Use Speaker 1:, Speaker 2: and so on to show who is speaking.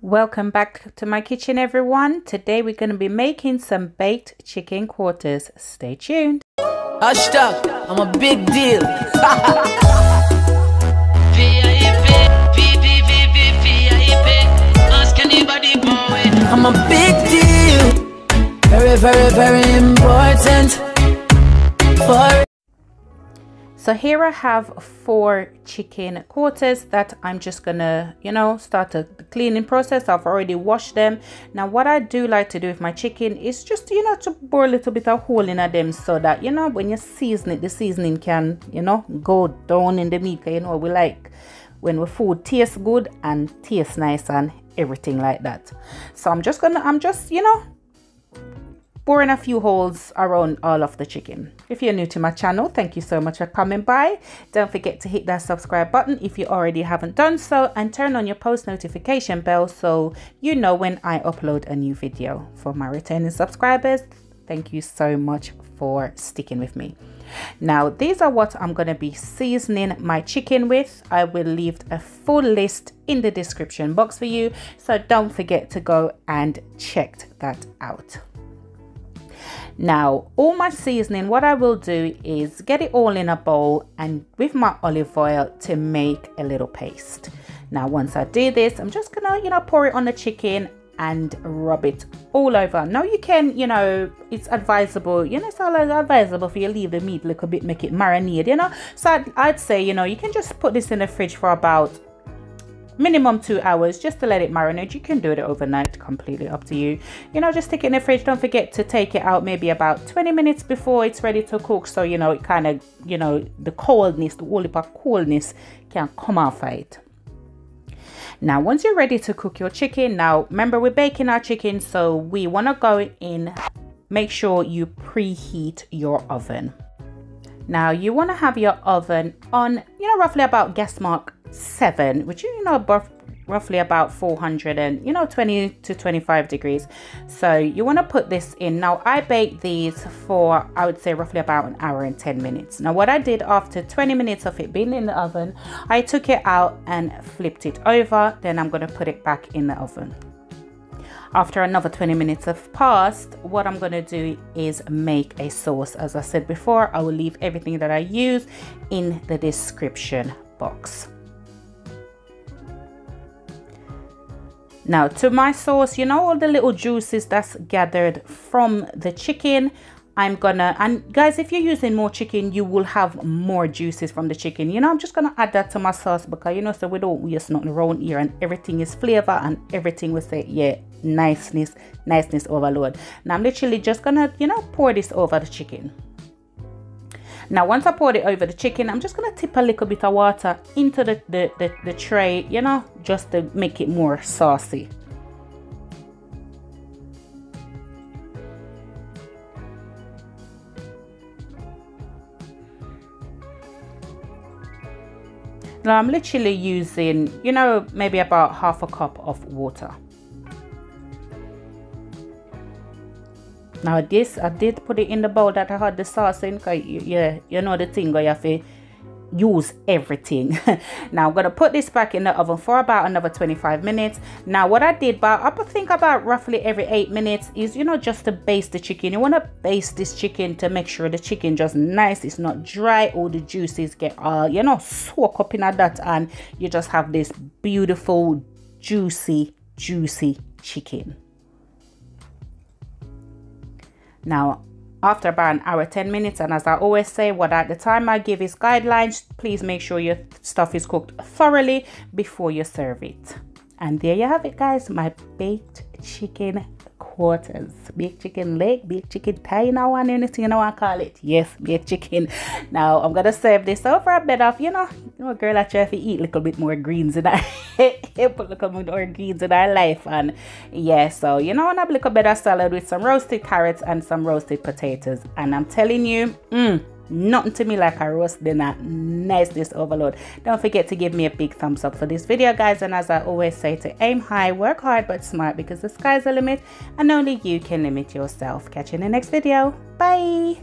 Speaker 1: Welcome back to my kitchen, everyone. Today we're going to be making some baked chicken quarters. Stay tuned.
Speaker 2: Hashtag, I'm a big deal. I'm a big deal. Very, very, very important.
Speaker 1: So here I have 4 chicken quarters that I'm just gonna, start a cleaning process. I've already washed them. Now what I do like to do with my chicken is just, to bore a little bit of hole in them so that, when you season it, the seasoning can, go down in the meat. We like when the food tastes good and tastes nice and everything like that. So I'm just, boring a few holes around all of the chicken. If you're new to my channel, thank you so much for coming by. Don't forget to hit that subscribe button if you already haven't done so, and turn on your post notification bell so you know when I upload a new video. For my returning subscribers, thank you so much for sticking with me. Now these are what I'm going to be seasoning my chicken with. I will leave a full list in the description box for you, so don't forget to go and check that out. Now all my seasoning, what I will do is get it all in a bowl and with my olive oil to make a little paste. Now once I do this, I'm just gonna pour it on the chicken and rub it all over. Now you can, it's advisable, it's all advisable for you leave the meat a little bit, make it marinate, so I'd say, you can just put this in the fridge for about minimum 2 hours just to let it marinate. You can do it overnight, completely up to you. Just stick it in the fridge. Don't forget to take it out maybe about 20 minutes before it's ready to cook, so it kind of, the coldness, the whole of coldness can come off of it. Now once you're ready to cook your chicken, now remember we're baking our chicken, so we want to go in, make sure you preheat your oven. Now you want to have your oven on, roughly about gas mark 7, which roughly about 420 to 25 degrees. So you want to put this in. Now I baked these for, I would say, roughly about an hour and 10 minutes. Now what I did after 20 minutes of it being in the oven, I took it out and flipped it over. Then I'm going to put it back in the oven. After another 20 minutes have passed, what I'm going to do is make a sauce. As I said before, I will leave everything that I use in the description box. Now to my sauce, all the little juices that's gathered from the chicken, and guys, if you're using more chicken, you will have more juices from the chicken. I'm just gonna add that to my sauce because so we don't waste nothing around here, and everything is flavor and everything we say, yeah, niceness overload. Now I'm literally just gonna pour this over the chicken. Now once I poured it over the chicken, I'm just gonna tip a little bit of water into the tray, just to make it more saucy. Now I'm literally using, maybe about half a cup of water. Now this, I did put it in the bowl that I had the sauce in, because the thing where you have to use everything. Now I'm going to put this back in the oven for about another 25 minutes. Now what I did, but I think about roughly every 8 minutes is, just to baste the chicken. You want to baste this chicken to make sure the chicken just nice, it's not dry, all the juices get all, soak up in that, and you just have this beautiful, juicy chicken. Now after about an hour 10 minutes, and as I always say, the time I give is guidelines, please make sure your stuff is cooked thoroughly before you serve it. And there you have it, guys, my baked chicken quarters, baked chicken leg, baked chicken thigh, now and anything you want to call it. Yes, baked chicken. Now I'm gonna serve this over a bit of, girl, I try to eat a little bit more greens in our put a little bit more greens in our life, and yeah, so and have a little bit of salad with some roasted carrots and some roasted potatoes, and I'm telling you, nothing to me like a roast dinner, niceness overload. Don't forget to give me a big thumbs up for this video, guys, and as I always say, to aim high, work hard but smart, because the sky's the limit and only you can limit yourself. Catch you in the next video. Bye.